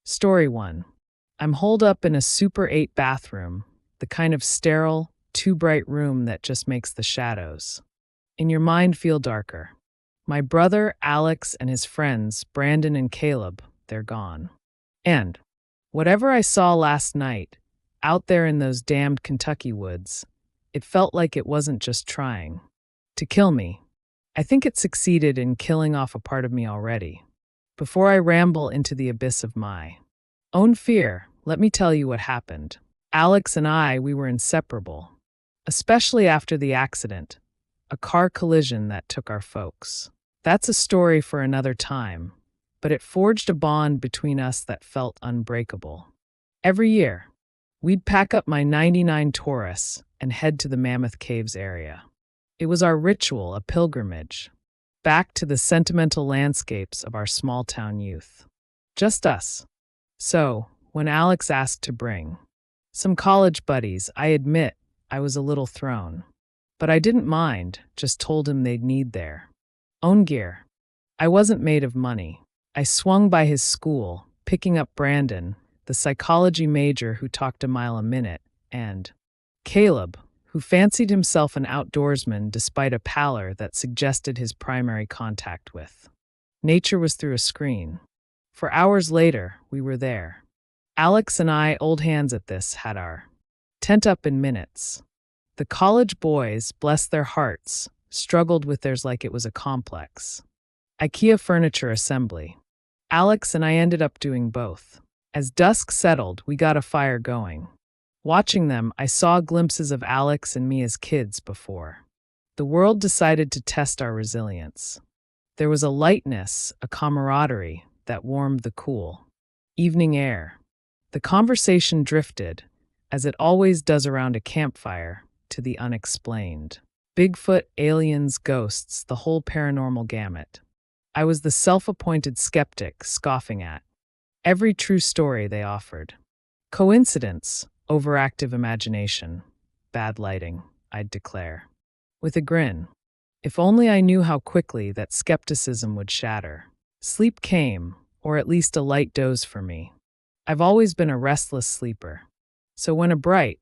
Story 1. I'm holed up in a Super 8 bathroom, the kind of sterile, too bright room that just makes the shadows in your mind feel darker. My brother, Alex, and his friends, Brandon and Caleb, they're gone. And whatever I saw last night, out there in those damned Kentucky woods, it felt like it wasn't just trying to kill me. I think it succeeded in killing off a part of me already. Before I ramble into the abyss of my own fear, let me tell you what happened. Alex and I, we were inseparable, especially after the accident, a car collision that took our folks. That's a story for another time, but it forged a bond between us that felt unbreakable. Every year, we'd pack up my '99 Taurus and head to the Mammoth Caves area. It was our ritual, a pilgrimage, back to the sentimental landscapes of our small-town youth. Just us. So, when Alex asked to bring some college buddies, I admit I was a little thrown. But I didn't mind, just told him they'd need their own gear. I wasn't made of money. I swung by his school, picking up Brandon, the psychology major who talked a mile a minute, and Caleb, who fancied himself an outdoorsman despite a pallor that suggested his primary contact with nature was through a screen. For hours later, we were there. Alex and I, old hands at this, had our tent up in minutes. The college boys, bless their hearts, struggled with theirs like it was a complex IKEA furniture assembly. Alex and I ended up doing both. As dusk settled, we got a fire going. Watching them, I saw glimpses of Alex and me as kids before the world decided to test our resilience. There was a lightness, a camaraderie that warmed the cool evening air. The conversation drifted, as it always does around a campfire, to the unexplained. Bigfoot, aliens, ghosts, the whole paranormal gamut. I was the self-appointed skeptic, scoffing at every true story they offered. Coincidence, overactive imagination, bad lighting, I'd declare. With a grin. If only I knew how quickly that skepticism would shatter. Sleep came, or at least a light doze for me. I've always been a restless sleeper. So when a bright,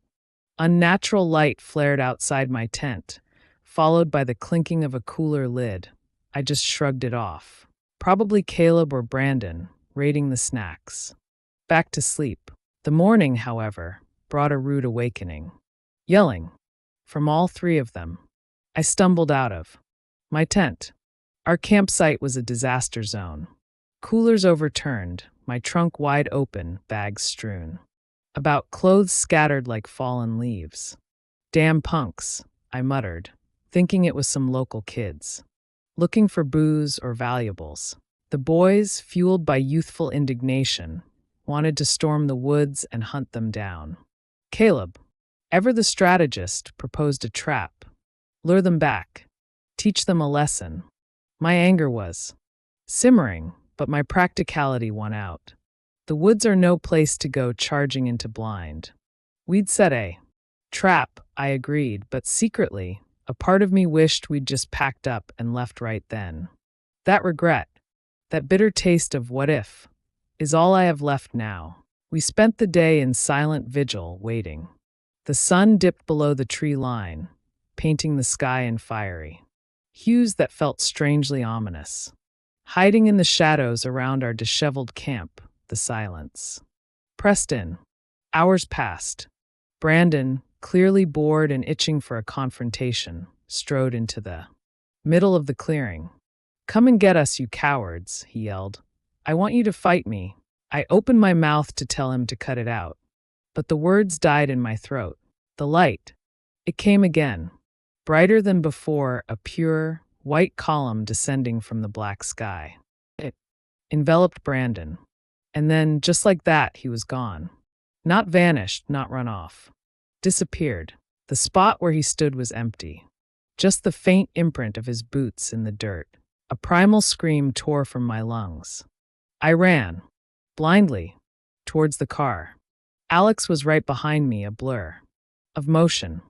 unnatural light flared outside my tent, followed by the clinking of a cooler lid, I just shrugged it off. Probably Caleb or Brandon, raiding the snacks. Back to sleep. The morning, however, brought a rude awakening. Yelling. From all three of them. I stumbled out of my tent. Our campsite was a disaster zone. Coolers overturned, my trunk wide open, bags strewn. About clothes scattered like fallen leaves. Damn punks, I muttered, thinking it was some local kids looking for booze or valuables. The boys, fueled by youthful indignation, wanted to storm the woods and hunt them down. Caleb, ever the strategist, proposed a trap. Lure them back. Teach them a lesson. My anger was simmering, but my practicality won out. The woods are no place to go charging into blind. We'd set a trap, I agreed, but secretly, a part of me wished we'd just packed up and left right then. That regret, that bitter taste of what if, is all I have left now. We spent the day in silent vigil, waiting. The sun dipped below the tree line, painting the sky in fiery hues that felt strangely ominous. Hiding in the shadows around our disheveled camp, the silence pressed in. Hours passed. Brandon, clearly bored and itching for a confrontation, strode into the middle of the clearing. "Come and get us, you cowards," he yelled. "I want you to fight me." I opened my mouth to tell him to cut it out, but the words died in my throat. The light, it came again. Brighter than before, a pure, white column descending from the black sky. It enveloped Brandon. And then, just like that, he was gone. Not vanished, not run off. Disappeared. The spot where he stood was empty. Just the faint imprint of his boots in the dirt. A primal scream tore from my lungs. I ran, blindly, towards the car. Alex was right behind me, a blur of motion.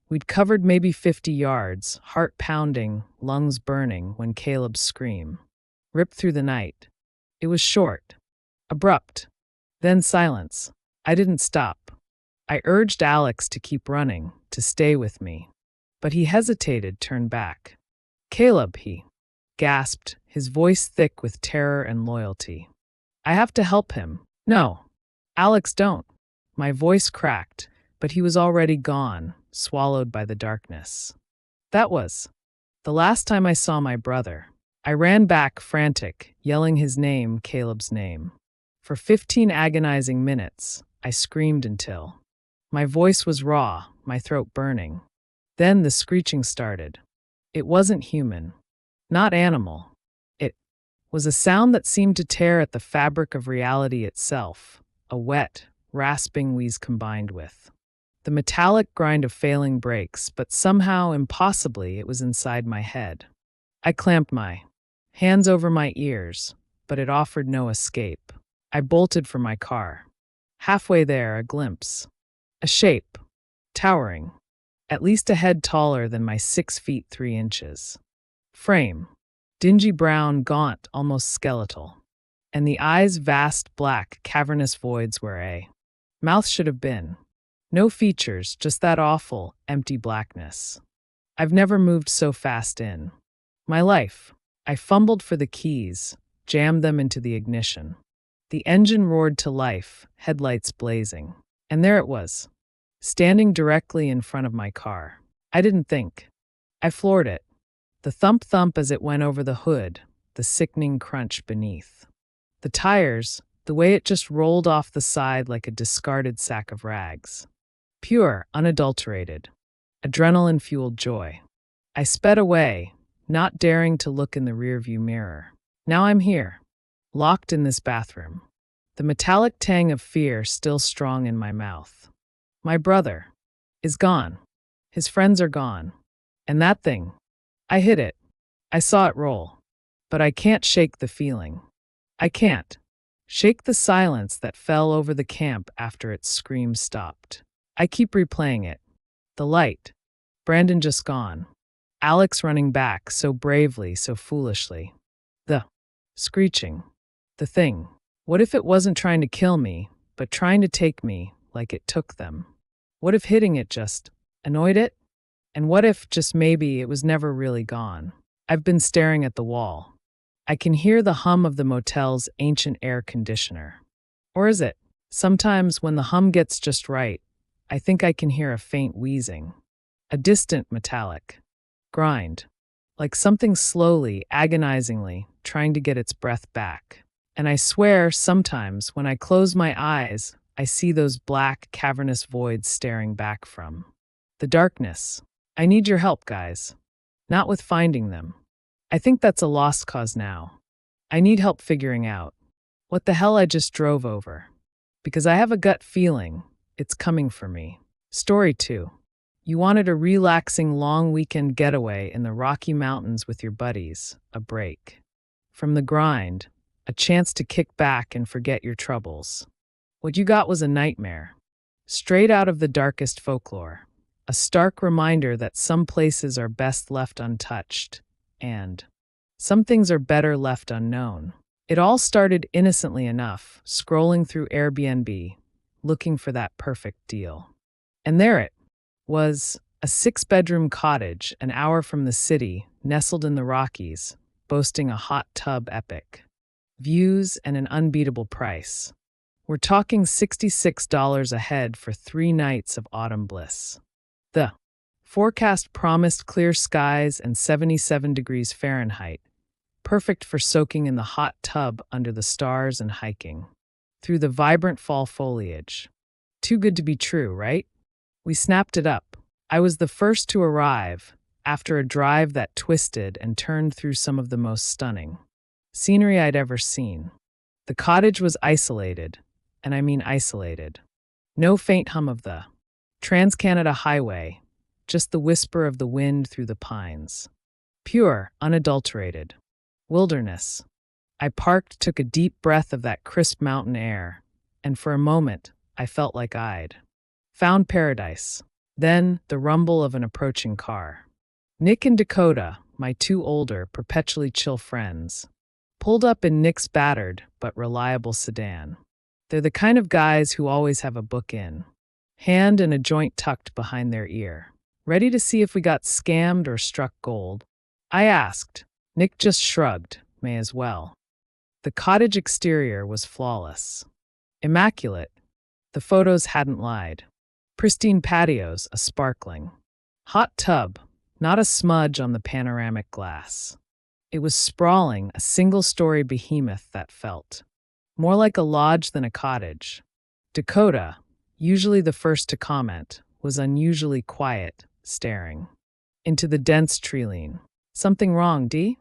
We'd covered maybe 50 yards, heart pounding, lungs burning, when Caleb's scream ripped through the night. It was short, abrupt, Then silence. I didn't stop. I urged Alex to keep running, to stay with me. But he hesitated, turned back. Caleb, he gasped, his voice thick with terror and loyalty. I have to help him. No. Alex, don't. My voice cracked, but he was already gone, swallowed by the darkness. That was the last time I saw my brother. I ran back, frantic, yelling his name, Caleb's name. For 15 agonizing minutes, I screamed until my voice was raw, my throat burning. Then the screeching started. It wasn't human, not animal. It was a sound that seemed to tear at the fabric of reality itself, a wet, rasping wheeze combined with the metallic grind of failing brakes, but somehow, impossibly, it was inside my head. I clamped my hands over my ears, but it offered no escape. I bolted for my car. Halfway there, a glimpse. A shape. Towering. At least a head taller than my 6 feet 3 inches. Frame. Dingy brown, gaunt, almost skeletal. And the eyes vast, black, cavernous voids where a mouth should have been. No features, just that awful, empty blackness. I've never moved so fast in my life. I fumbled for the keys, jammed them into the ignition. The engine roared to life, headlights blazing. And there it was, standing directly in front of my car. I didn't think. I floored it. The thump-thump as it went over the hood, the sickening crunch beneath. The tires, the way it just rolled off the side like a discarded sack of rags. Pure, unadulterated, adrenaline-fueled joy. I sped away, not daring to look in the rearview mirror. Now I'm here, locked in this bathroom. The metallic tang of fear still strong in my mouth. My brother is gone. His friends are gone. And that thing, I hit it. I saw it roll. But I can't shake the feeling. I can't shake the silence that fell over the camp after its scream stopped. I keep replaying it. The light. Brandon just gone. Alex running back so bravely, so foolishly. The screeching. The thing. What if it wasn't trying to kill me, but trying to take me like it took them? What if hitting it just annoyed it? And what if, just maybe, it was never really gone? I've been staring at the wall. I can hear the hum of the motel's ancient air conditioner. Or is it? Sometimes when the hum gets just right, I think I can hear a faint wheezing. A distant metallic grind. Like something slowly, agonizingly, trying to get its breath back. And I swear, sometimes, when I close my eyes, I see those black, cavernous voids staring back from the darkness. I need your help, guys. Not with finding them. I think that's a lost cause now. I need help figuring out what the hell I just drove over. Because I have a gut feeling it's coming for me. Story 2. You wanted a relaxing long weekend getaway in the Rocky Mountains with your buddies, a break from the grind, a chance to kick back and forget your troubles. What you got was a nightmare, straight out of the darkest folklore, a stark reminder that some places are best left untouched, and some things are better left unknown. It all started innocently enough, scrolling through Airbnb, looking for that perfect deal. And there it was, a 6-bedroom cottage an hour from the city, nestled in the Rockies, boasting a hot tub epic views and an unbeatable price. We're talking $66 a head for 3 nights of autumn bliss. The forecast promised clear skies and 77 degrees Fahrenheit, perfect for soaking in the hot tub under the stars and hiking through the vibrant fall foliage. Too good to be true, right? We snapped it up. I was the first to arrive, after a drive that twisted and turned through some of the most stunning scenery I'd ever seen. The cottage was isolated, and I mean isolated. No faint hum of the Trans-Canada Highway, just the whisper of the wind through the pines. Pure, unadulterated wilderness. I parked, took a deep breath of that crisp mountain air, and for a moment, I felt like I'd found paradise. Then, the rumble of an approaching car. Nick and Dakota, my 2 older, perpetually chill friends, pulled up in Nick's battered but reliable sedan. They're the kind of guys who always have a book in hand and a joint tucked behind their ear, ready to see if we got scammed or struck gold. I asked. Nick just shrugged, may as well. The cottage exterior was flawless. Immaculate. The photos hadn't lied. Pristine patios, a sparkling hot tub, not a smudge on the panoramic glass. It was sprawling, a single-story behemoth that felt more like a lodge than a cottage. Dakota, usually the first to comment, was unusually quiet, staring into the dense treeline. Something wrong, Dee?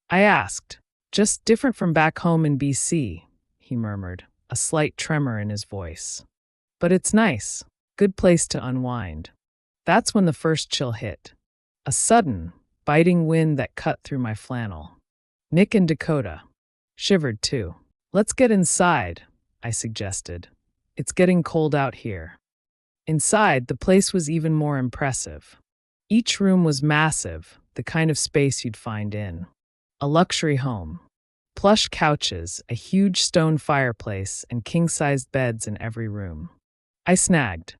I asked. Just different from back home in BC, he murmured, a slight tremor in his voice. But it's nice. Good place to unwind. That's when the first chill hit. A sudden, biting wind that cut through my flannel. Nick and Dakota shivered too. Let's get inside, I suggested. It's getting cold out here. Inside, the place was even more impressive. Each room was massive, the kind of space you'd find in a luxury home. Plush couches, a huge stone fireplace, and king-sized beds in every room. I snagged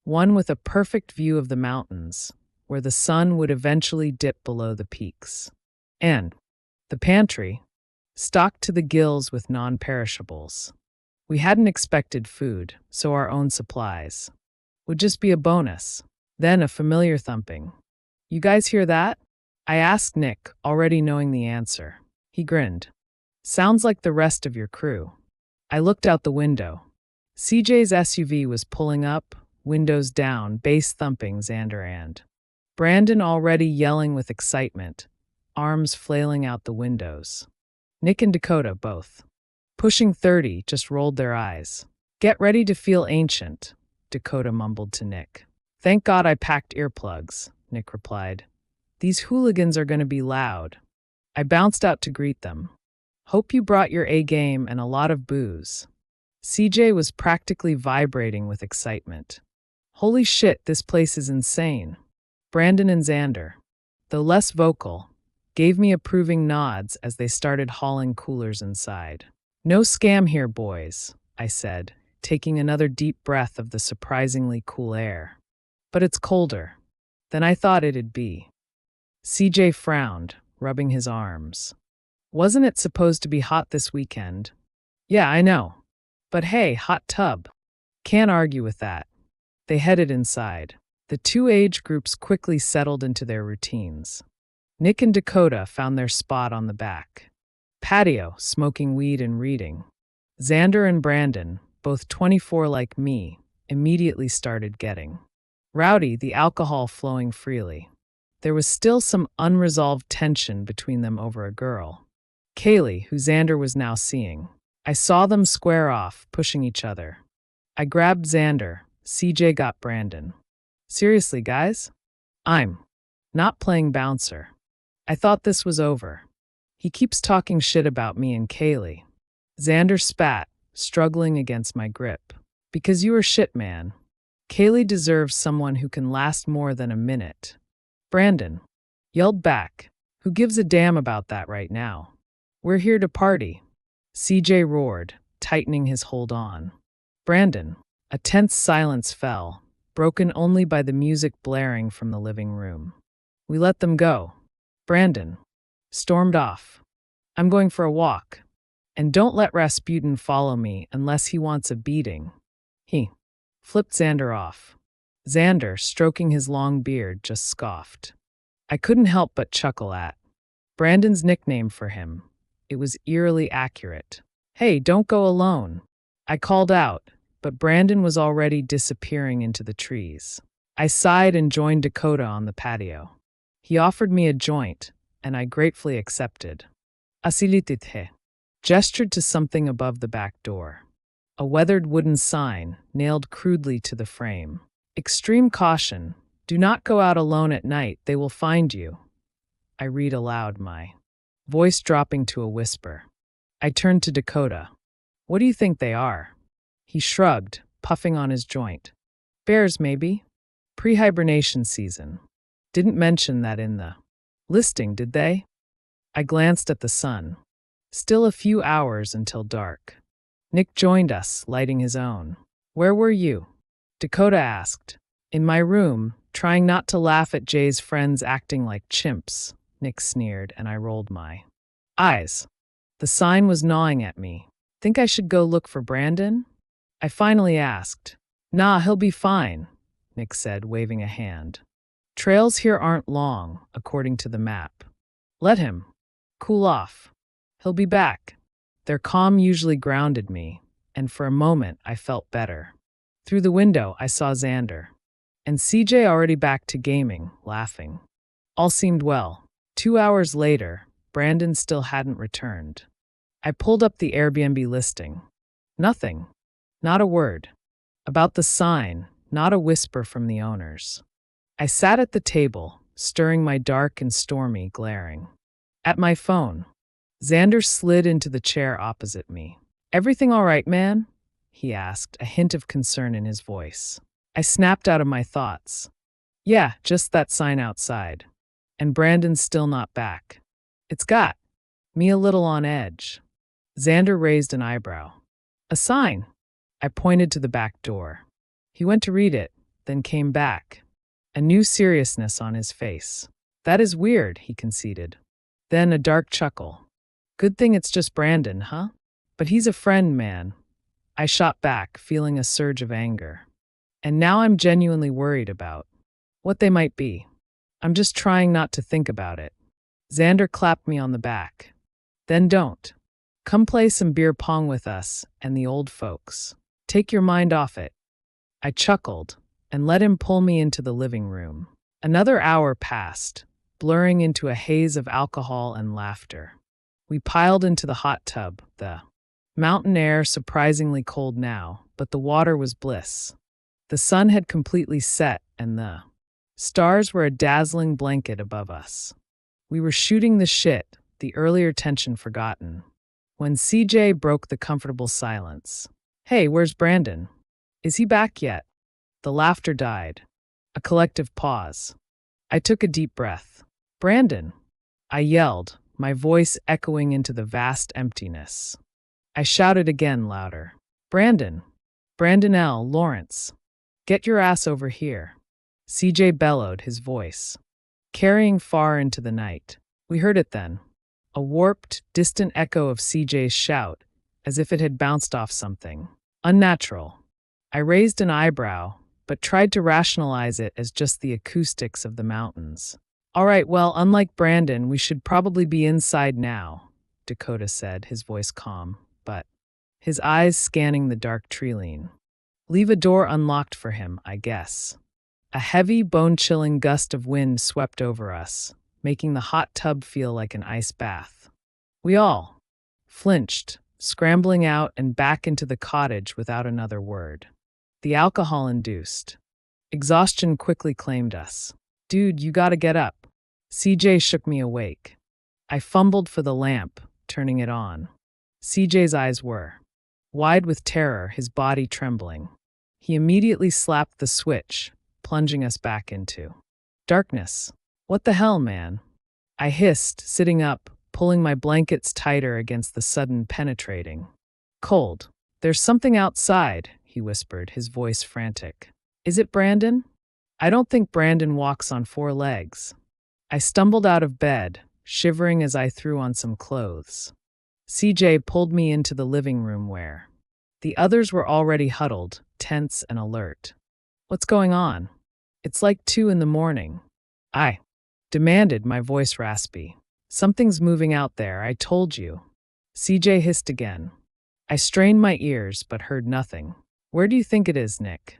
one with a perfect view of the mountains, where the sun would eventually dip below the peaks. And the pantry, stocked to the gills with non-perishables. We hadn't expected food, so our own supplies would just be a bonus. Then a familiar thumping. You guys hear that? I asked Nick, already knowing the answer. He grinned. Sounds like the rest of your crew. I looked out the window. CJ's SUV was pulling up, windows down, bass thumping, Xander and Brandon already yelling with excitement, arms flailing out the windows. Nick and Dakota, both pushing 30, just rolled their eyes. Get ready to feel ancient, Dakota mumbled to Nick. Thank God I packed earplugs, Nick replied. These hooligans are going to be loud. I bounced out to greet them. Hope you brought your A-game and a lot of booze. CJ was practically vibrating with excitement. Holy shit, this place is insane. Brandon and Xander, though less vocal, gave me approving nods as they started hauling coolers inside. No scam here, boys, I said, taking another deep breath of the surprisingly cool air. But it's colder than I thought it'd be. CJ frowned, rubbing his arms. Wasn't it supposed to be hot this weekend? Yeah, I know. But hey, hot tub. Can't argue with that. They headed inside. The two age groups quickly settled into their routines. Nick and Dakota found their spot on the back patio, smoking weed and reading. Xander and Brandon, both 24 like me, immediately started getting rowdy, the alcohol flowing freely. There was still some unresolved tension between them over a girl, Kaylee, who Xander was now seeing. I saw them square off, pushing each other. I grabbed Xander. CJ got Brandon. Seriously, guys? I'm not playing bouncer. I thought this was over. He keeps talking shit about me and Kaylee. Xander spat, struggling against my grip. Because you were shit, man. Kaylee deserves someone who can last more than a minute. Brandon yelled back. Who gives a damn about that right now? We're here to party. CJ roared, tightening his hold on. Brandon. A tense silence fell, broken only by the music blaring from the living room. We let them go. Brandon stormed off. I'm going for a walk. And don't let Rasputin follow me unless he wants a beating. He flipped Xander off. Xander, stroking his long beard, just scoffed. I couldn't help but chuckle at Brandon's nickname for him. It was eerily accurate. Hey, don't go alone. I called out, but Brandon was already disappearing into the trees. I sighed and joined Dakota on the patio. He offered me a joint, and I gratefully accepted. Asilitithe gestured to something above the back door. A weathered wooden sign, nailed crudely to the frame. Extreme caution. Do not go out alone at night. They will find you. I read aloud, my voice dropping to a whisper. I turned to Dakota. What do you think they are? He shrugged, puffing on his joint. Bears, maybe. Pre-hibernation season. Didn't mention that in the listing, did they? I glanced at the sun. Still a few hours until dark. Nick joined us, lighting his own. Where were you? Dakota asked. In my room, trying not to laugh at Jay's friends acting like chimps, Nick sneered, and I rolled my eyes. The sign was gnawing at me. Think I should go look for Brandon? I finally asked. Nah, he'll be fine, Nick said, waving a hand. Trails here aren't long, according to the map. Let him cool off. He'll be back. Their calm usually grounded me, and for a moment I felt better. Through the window, I saw Xander. And CJ already back to gaming, laughing. All seemed well. 2 hours later, Brandon still hadn't returned. I pulled up the Airbnb listing. Nothing. Not a word. About the sign, not a whisper from the owners. I sat at the table, stirring my dark and stormy, glaring. At my phone, Xander slid into the chair opposite me. Everything all right, man? He asked, a hint of concern in his voice. I snapped out of my thoughts. Yeah, just that sign outside. And Brandon's still not back. It's got me a little on edge. Xander raised an eyebrow. A sign. I pointed to the back door. He went to read it, then came back. A new seriousness on his face. That is weird, he conceded. Then a dark chuckle. Good thing it's just Brandon, huh? But he's a friend, man. I shot back, feeling a surge of anger. And now I'm genuinely worried about what they might be. I'm just trying not to think about it. Xander clapped me on the back. Then don't. Come play some beer pong with us and the old folks. Take your mind off it. I chuckled and let him pull me into the living room. Another hour passed, blurring into a haze of alcohol and laughter. We piled into the hot tub, the mountain air surprisingly cold now, but the water was bliss. The sun had completely set and the stars were a dazzling blanket above us. We were shooting the shit, the earlier tension forgotten, when CJ broke the comfortable silence. Hey, where's Brandon? Is he back yet? The laughter died. A collective pause. I took a deep breath. Brandon! I yelled, my voice echoing into the vast emptiness. I shouted again louder. Brandon! Brandon L. Lawrence! Get your ass over here. CJ bellowed, his voice carrying far into the night. We heard it then. A warped, distant echo of CJ's shout, as if it had bounced off something unnatural. I raised an eyebrow, but tried to rationalize it as just the acoustics of the mountains. All right, well, unlike Brandon, we should probably be inside now, Dakota said, his voice calm, but his eyes scanning the dark tree-line. Leave a door unlocked for him, I guess. A heavy, bone-chilling gust of wind swept over us, making the hot tub feel like an ice bath. We all flinched, scrambling out and back into the cottage without another word. The alcohol-induced exhaustion quickly claimed us. Dude, you gotta get up. CJ shook me awake. I fumbled for the lamp, turning it on. CJ's eyes were wide with terror, his body trembling. He immediately slapped the switch, plunging us back into darkness. What the hell, man? I hissed, sitting up, pulling my blankets tighter against the sudden penetrating cold. There's something outside, he whispered, his voice frantic. Is it Brandon? I don't think Brandon walks on 4 legs. I stumbled out of bed, shivering as I threw on some clothes. CJ pulled me into the living room where the others were already huddled, tense and alert. What's going on? It's like 2 a.m. I demanded, my voice raspy. Something's moving out there, I told you. CJ hissed again. I strained my ears but heard nothing. Where do you think it is, Nick?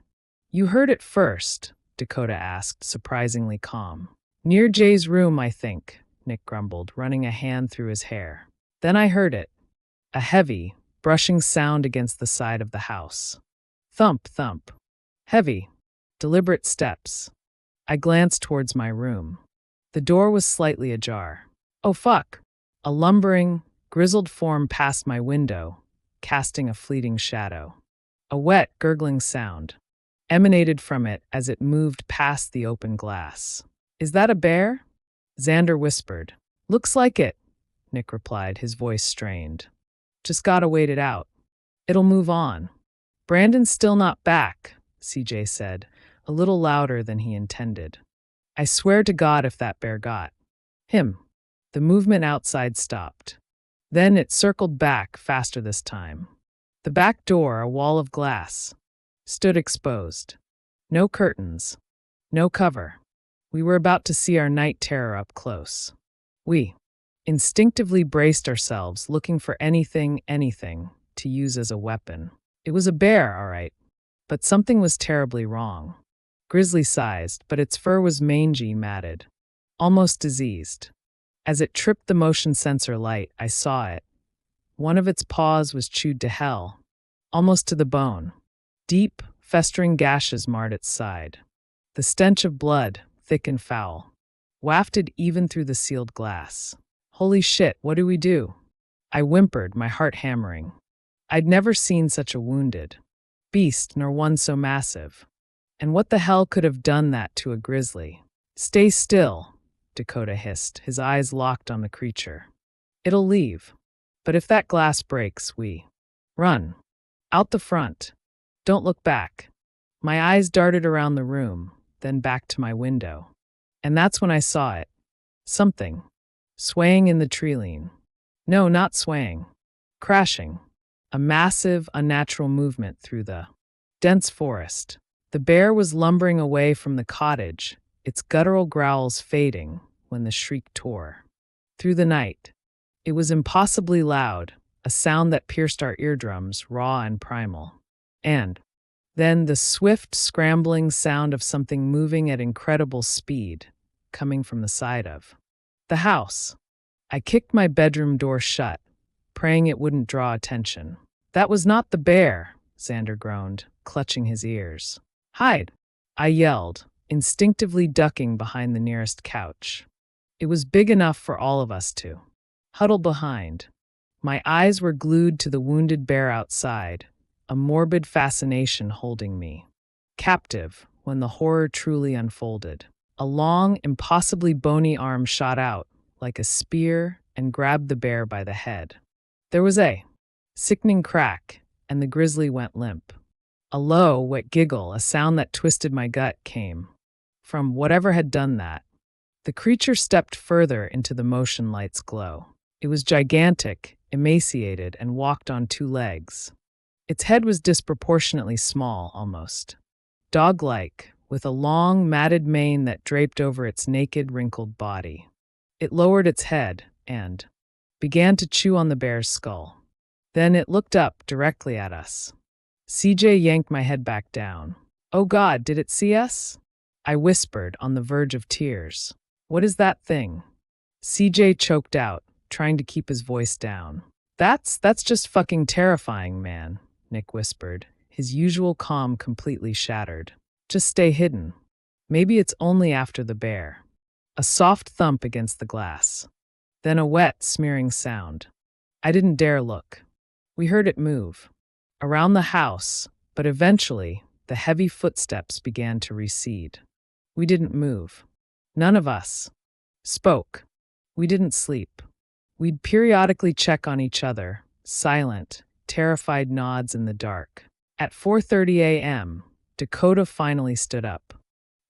You heard it first, Dakota asked, surprisingly calm. Near Jay's room, I think, Nick grumbled, running a hand through his hair. Then I heard it. A heavy, brushing sound against the side of the house. Thump, thump. Heavy, deliberate steps. I glanced towards my room. The door was slightly ajar. Oh fuck. A lumbering, grizzled form passed my window, casting a fleeting shadow. A wet, gurgling sound emanated from it as it moved past the open glass. Is that a bear? Xander whispered. Looks like it, Nick replied, his voice strained. Just gotta wait it out. It'll move on. Brandon's still not back, CJ said, a little louder than he intended. I swear to God if that bear got him. The movement outside stopped. Then it circled back faster this time. The back door, a wall of glass, stood exposed. No curtains. No cover. We were about to see our night terror up close. We instinctively braced ourselves, looking for anything to use as a weapon. It was a bear, all right, but something was terribly wrong. Grizzly-sized, but its fur was mangy, matted, almost diseased. As it tripped the motion sensor light, I saw it. One of its paws was chewed to hell, almost to the bone. Deep, festering gashes marred its side. The stench of blood, thick and foul, wafted even through the sealed glass. Holy shit, what do we do? I whimpered, my heart hammering. I'd never seen such a wounded beast, nor one so massive. And what the hell could have done that to a grizzly? Stay still, Dakota hissed, his eyes locked on the creature. It'll leave. But if that glass breaks, we run. Out the front. Don't look back. My eyes darted around the room, then back to my window. And that's when I saw it. Something. Swaying in the tree-line. No, not swaying. Crashing. A massive, unnatural movement through the dense forest. The bear was lumbering away from the cottage, its guttural growls fading when the shriek tore through the night. It was impossibly loud, a sound that pierced our eardrums, raw and primal. And then the swift, scrambling sound of something moving at incredible speed, coming from the side of the house. I kicked my bedroom door shut, praying it wouldn't draw attention. That was not the bear, Xander groaned, clutching his ears. Hide, I yelled, instinctively ducking behind the nearest couch. It was big enough for all of us to huddle behind. My eyes were glued to the wounded bear outside, a morbid fascination holding me captive when the horror truly unfolded. A long, impossibly bony arm shot out like a spear and grabbed the bear by the head. There was a sickening crack, and the grizzly went limp. A low, wet giggle, a sound that twisted my gut, came from whatever had done that. The creature stepped further into the motion light's glow. It was gigantic, emaciated, and walked on two legs. Its head was disproportionately small, almost dog-like, with a long, matted mane that draped over its naked, wrinkled body. It lowered its head and began to chew on the bear's skull. Then it looked up directly at us. CJ yanked my head back down. Oh God, did it see us? I whispered, on the verge of tears. What is that thing? CJ choked out, trying to keep his voice down. That's just fucking terrifying, man, Nick whispered, his usual calm completely shattered. Just stay hidden. Maybe it's only after the bear. A soft thump against the glass. Then a wet, smearing sound. I didn't dare look. We heard it move. Around the house, but eventually, the heavy footsteps began to recede. We didn't move. None of us spoke. We didn't sleep. We'd periodically check on each other, silent, terrified nods in the dark. At 4:30 a.m., Dakota finally stood up.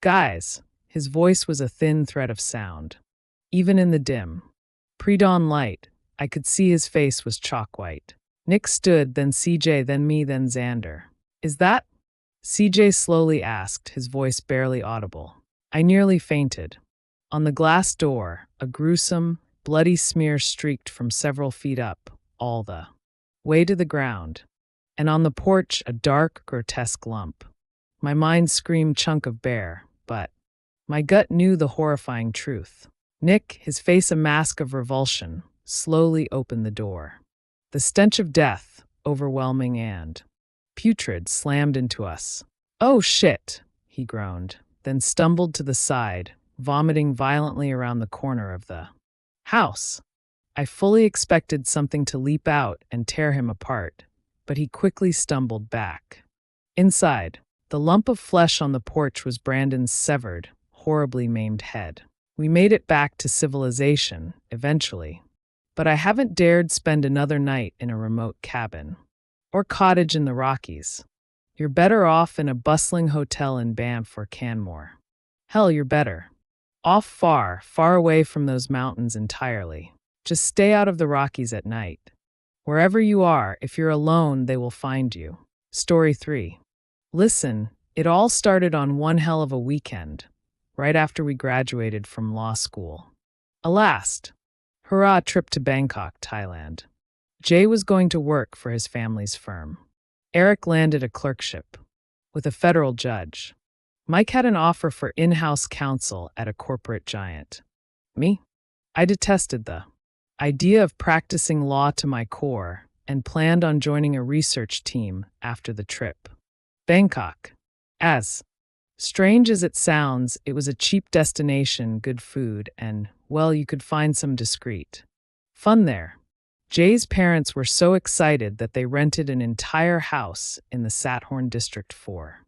Guys, his voice was a thin thread of sound. Even in the dim, pre-dawn light, I could see his face was chalk white. Nick stood, then CJ, then me, then Xander. Is that? CJ slowly asked, his voice barely audible. I nearly fainted. On the glass door, a gruesome, bloody smear streaked from several feet up, all the way to the ground. And on the porch, a dark, grotesque lump. My mind screamed chunk of bear, but my gut knew the horrifying truth. Nick, his face a mask of revulsion, slowly opened the door. The stench of death, overwhelming and putrid, slammed into us. Oh shit, he groaned, then stumbled to the side, vomiting violently around the corner of the house. I fully expected something to leap out and tear him apart, but he quickly stumbled back. Inside, the lump of flesh on the porch was Brandon's severed, horribly maimed head. We made it back to civilization, eventually, but I haven't dared spend another night in a remote cabin. or cottage in the Rockies. You're better off in a bustling hotel in Banff or Canmore. Hell, you're better off far, far away from those mountains entirely. Just stay out of the Rockies at night. Wherever you are, if you're alone, they will find you. Story 3. Listen, it all started on one hell of a weekend, right after we graduated from law school. A last, hurrah trip to Bangkok, Thailand. Jay was going to work for his family's firm. Eric landed a clerkship with a federal judge. Mike had an offer for in-house counsel at a corporate giant. Me? I detested the idea of practicing law to my core and planned on joining a research team after the trip. Bangkok. As strange as it sounds, it was a cheap destination, good food, and, well, you could find some discreet fun there. Jay's parents were so excited that they rented an entire house in the Sathorn district for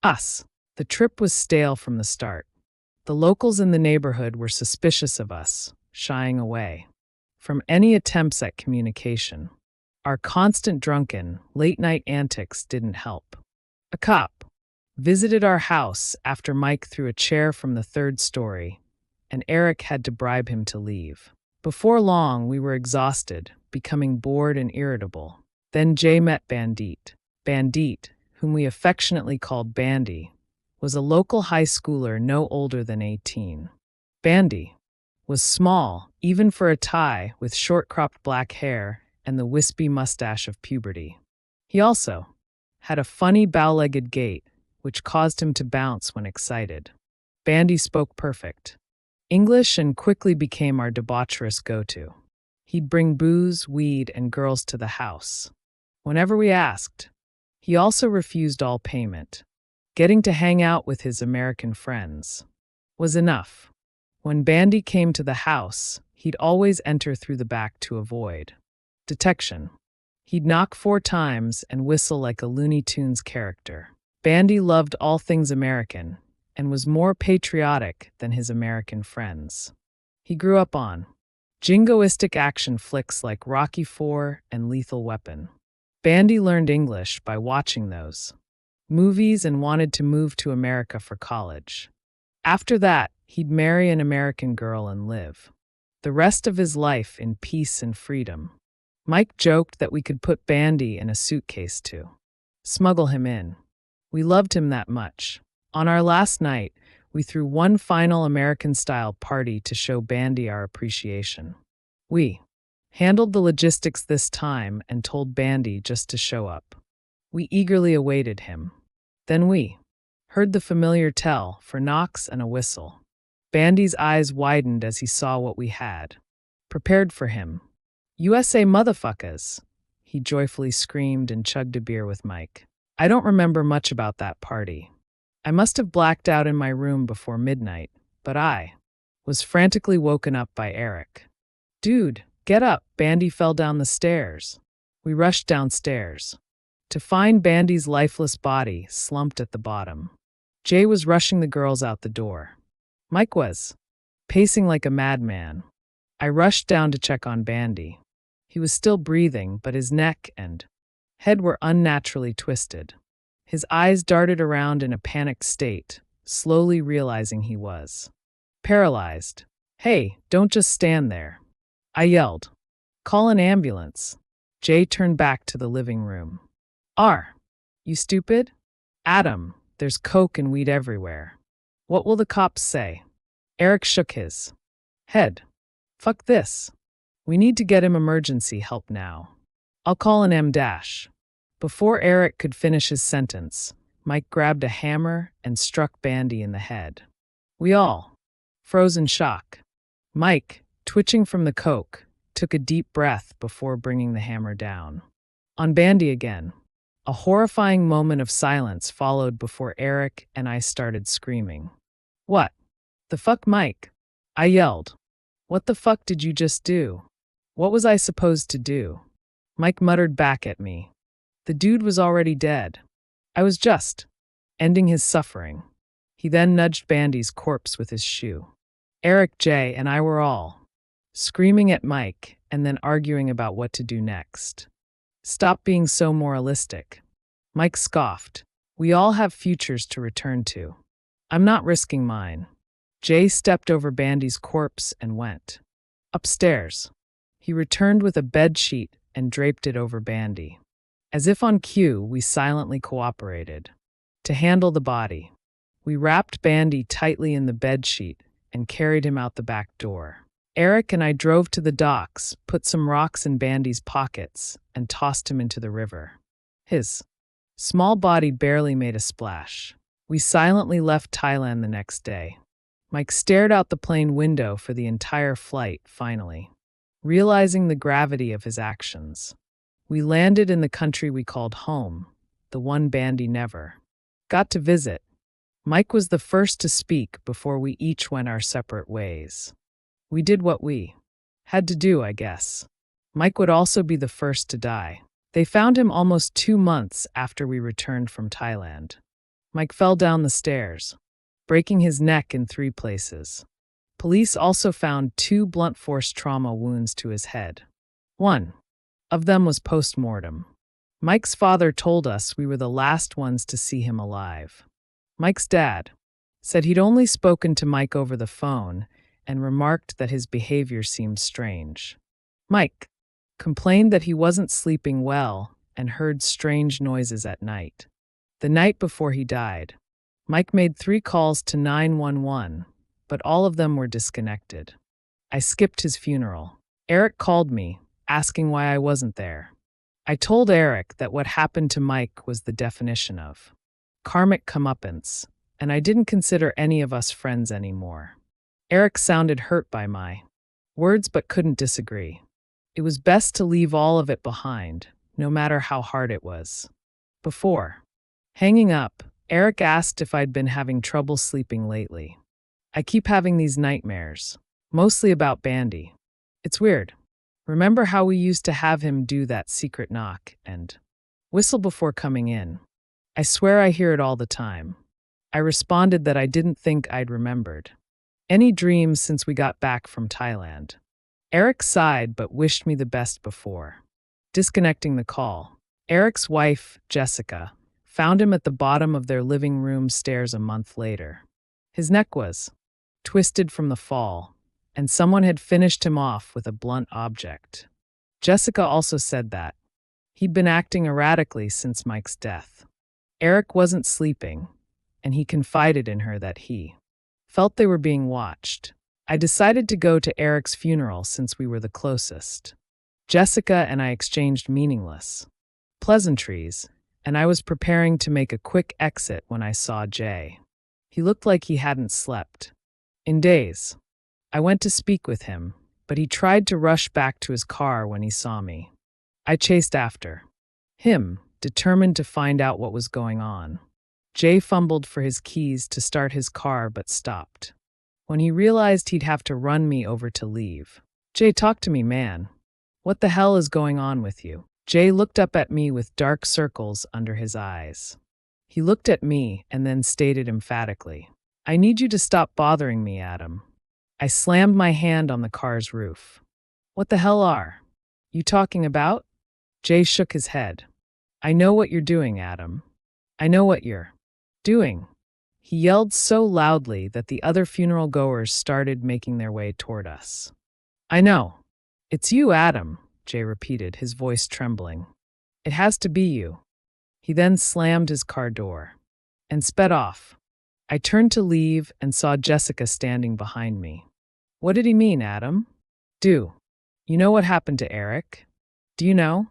us. The trip was stale from the start. The locals in the neighborhood were suspicious of us, shying away from any attempts at communication. Our constant drunken, late-night antics didn't help. A cop visited our house after Mike threw a chair from the third story, and Eric had to bribe him to leave. Before long, we were exhausted, becoming bored and irritable. Then Jay met Bandit. Bandit, whom we affectionately called Bandy, was a local high schooler no older than 18. Bandy was small, even for a Thai, with short-cropped black hair and the wispy mustache of puberty. He also had a funny bow-legged gait, which caused him to bounce when excited. Bandy spoke perfect English and quickly became our debaucherous go-to. He'd bring booze, weed, and girls to the house whenever we asked. He also refused all payment. Getting to hang out with his American friends was enough. When Bandy came to the house, he'd always enter through the back to avoid detection. He'd knock 4 times and whistle like a Looney Tunes character. Bandy loved all things American and was more patriotic than his American friends. He grew up on jingoistic action flicks like Rocky IV and Lethal Weapon. Bandy learned English by watching those movies and wanted to move to America for college. After that, he'd marry an American girl and live the rest of his life in peace and freedom. Mike joked that we could put Bandy in a suitcase to smuggle him in. We loved him that much. On our last night, we threw one final American-style party to show Bandy our appreciation. We handled the logistics this time and told Bandy just to show up. We eagerly awaited him. Then we heard the familiar tell for knocks and a whistle. Bandy's eyes widened as he saw what we had prepared for him. USA motherfuckers! He joyfully screamed and chugged a beer with Mike. I don't remember much about that party. I must have blacked out in my room before midnight, but I was frantically woken up by Eric. Dude, get up! Bandy fell down the stairs. We rushed downstairs to find Bandy's lifeless body slumped at the bottom. Jay was rushing the girls out the door. Mike was pacing like a madman. I rushed down to check on Bandy. He was still breathing, but his neck and head were unnaturally twisted. His eyes darted around in a panicked state, slowly realizing he was paralyzed. Hey, don't just stand there, I yelled. Call an ambulance. Jay turned back to the living room. You stupid? Adam, there's coke and weed everywhere. What will the cops say? Eric shook his head. Fuck this. We need to get him emergency help now. I'll call an M-dash. Before Eric could finish his sentence, Mike grabbed a hammer and struck Bandy in the head. We all froze in shock. Mike, twitching from the coke, took a deep breath before bringing the hammer down on Bandy again. A horrifying moment of silence followed before Eric and I started screaming. What the fuck, Mike? I yelled. What the fuck did you just do? What was I supposed to do? Mike muttered back at me. The dude was already dead. I was just ending his suffering. He then nudged Bandy's corpse with his shoe. Eric, Jay, and I were all screaming at Mike and then arguing about what to do next. Stop being so moralistic. Mike scoffed. We all have futures to return to. I'm not risking mine. Jay stepped over Bandy's corpse and went upstairs. He returned with a bed sheet and draped it over Bandy. As if on cue, we silently cooperated. To handle the body, we wrapped Bandy tightly in the bed sheet and carried him out the back door. Eric and I drove to the docks, put some rocks in Bandy's pockets, and tossed him into the river. His small body barely made a splash. We silently left Thailand the next day. Mike stared out the plane window for the entire flight, finally, realizing the gravity of his actions. We landed in the country we called home, the one Bandy never got to visit. Mike was the first to speak before we each went our separate ways. We did what we had to do, I guess. Mike would also be the first to die. They found him almost 2 months after we returned from Thailand. Mike fell down the stairs, breaking his neck in 3 places. Police also found 2 blunt force trauma wounds to his head. One of them was post-mortem. Mike's father told us we were the last ones to see him alive. Mike's dad said he'd only spoken to Mike over the phone and remarked that his behavior seemed strange. Mike complained that he wasn't sleeping well and heard strange noises at night. The night before he died, Mike made 3 calls to 911, but all of them were disconnected. I skipped his funeral. Eric called me, asking why I wasn't there. I told Eric that what happened to Mike was the definition of karmic comeuppance, and I didn't consider any of us friends anymore. Eric sounded hurt by my words but couldn't disagree. It was best to leave all of it behind, no matter how hard it was. Before hanging up, Eric asked if I'd been having trouble sleeping lately. I keep having these nightmares, mostly about Bandy. It's weird. Remember how we used to have him do that secret knock and whistle before coming in? I swear I hear it all the time. I responded that I didn't think I'd remembered any dreams since we got back from Thailand. Eric sighed but wished me the best before disconnecting the call. Eric's wife, Jessica, found him at the bottom of their living room stairs a month later. His neck was twisted from the fall, and someone had finished him off with a blunt object. Jessica also said that he'd been acting erratically since Mike's death. Eric wasn't sleeping, and he confided in her that he felt they were being watched. I decided to go to Eric's funeral since we were the closest. Jessica and I exchanged meaningless pleasantries, and I was preparing to make a quick exit when I saw Jay. He looked like he hadn't slept in days. I went to speak with him, but he tried to rush back to his car when he saw me. I chased after him, determined to find out what was going on. Jay fumbled for his keys to start his car but stopped when he realized he'd have to run me over to leave. Jay, talk to me, man. What the hell is going on with you? Jay looked up at me with dark circles under his eyes. He looked at me and then stated emphatically, I need you to stop bothering me, Adam. I slammed my hand on the car's roof. What the hell are you talking about? Jay shook his head. I know what you're doing, Adam. I know what you're doing. He yelled so loudly that the other funeral goers started making their way toward us. I know. It's you, Adam, Jay repeated, his voice trembling. It has to be you. He then slammed his car door and sped off. I turned to leave and saw Jessica standing behind me. What did he mean, Adam? You know what happened to Eric? Do you know?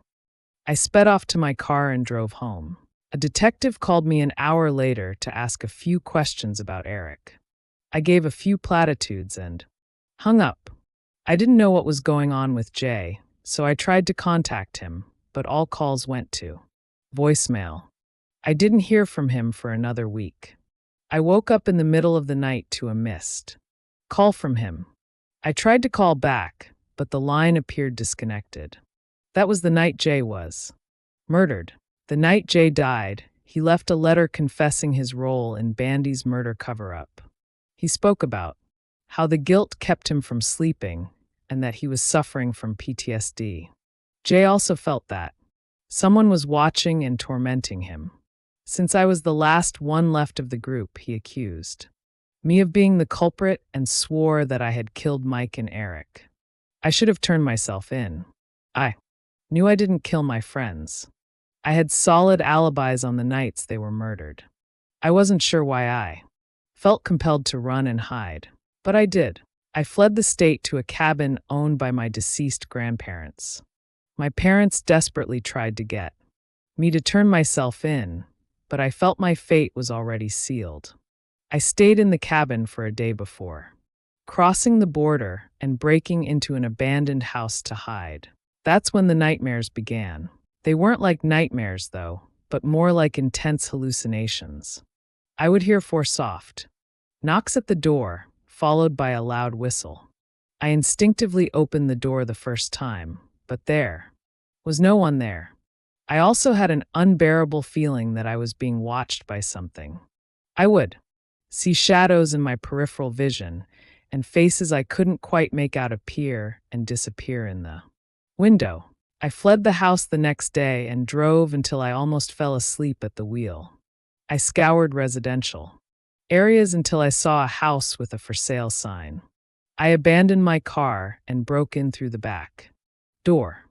I sped off to my car and drove home. A detective called me an hour later to ask a few questions about Eric. I gave a few platitudes and hung up. I didn't know what was going on with Jay, so I tried to contact him, but all calls went to voicemail. I didn't hear from him for another week. I woke up in the middle of the night to a missed call from him. I tried to call back, but the line appeared disconnected. That was the night Jay was murdered. The night Jay died, he left a letter confessing his role in Bandy's murder cover-up. He spoke about how the guilt kept him from sleeping and that he was suffering from PTSD. Jay also felt that Someone was watching and tormenting him. Since I was the last one left of the group, he accused me of being the culprit and swore that I had killed Mike and Eric. I should have turned myself in. I knew I didn't kill my friends. I had solid alibis on the nights they were murdered. I wasn't sure why I felt compelled to run and hide, but I did. I fled the state to a cabin owned by my deceased grandparents. My parents desperately tried to get me to turn myself in, but I felt my fate was already sealed. I stayed in the cabin for a day before crossing the border and breaking into an abandoned house to hide. That's when the nightmares began. They weren't like nightmares, though, but more like intense hallucinations. I would hear four soft knocks at the door, followed by a loud whistle. I instinctively opened the door the first time, but there was no one there. I also had an unbearable feeling that I was being watched by something. I would see shadows in my peripheral vision and faces I couldn't quite make out appear and disappear in the window. I fled the house the next day and drove until I almost fell asleep at the wheel. I scoured residential areas until I saw a house with a for sale sign. I abandoned my car and broke in through the back door.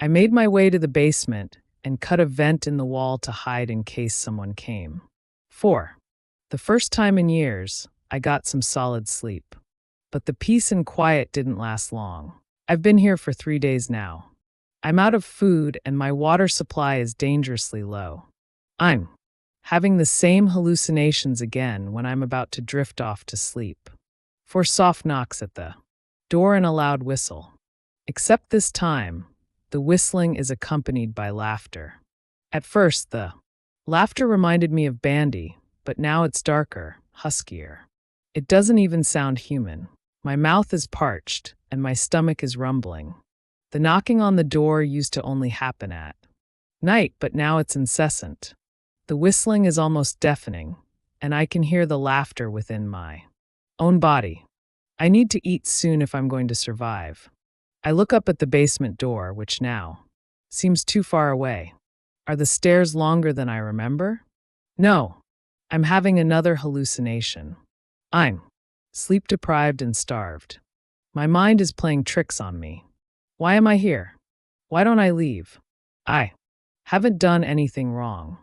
I made my way to the basement and cut a vent in the wall to hide in case someone came. 4. The first time in years, I got some solid sleep. But the peace and quiet didn't last long. I've been here for 3 days now. I'm out of food and my water supply is dangerously low. I'm having the same hallucinations again when I'm about to drift off to sleep. 4 soft knocks at the door and a loud whistle. Except this time, the whistling is accompanied by laughter. At first, the laughter reminded me of Bandy, but now it's darker, huskier. It doesn't even sound human. My mouth is parched, and my stomach is rumbling. The knocking on the door used to only happen at night, but now it's incessant. The whistling is almost deafening, and I can hear the laughter within my own body. I need to eat soon if I'm going to survive. I look up at the basement door, which now seems too far away. Are the stairs longer than I remember? No. I'm having another hallucination. I'm sleep-deprived and starved. My mind is playing tricks on me. Why am I here? Why don't I leave? I haven't done anything wrong.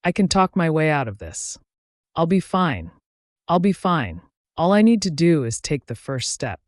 I can talk my way out of this. I'll be fine. I'll be fine. All I need to do is take the first step.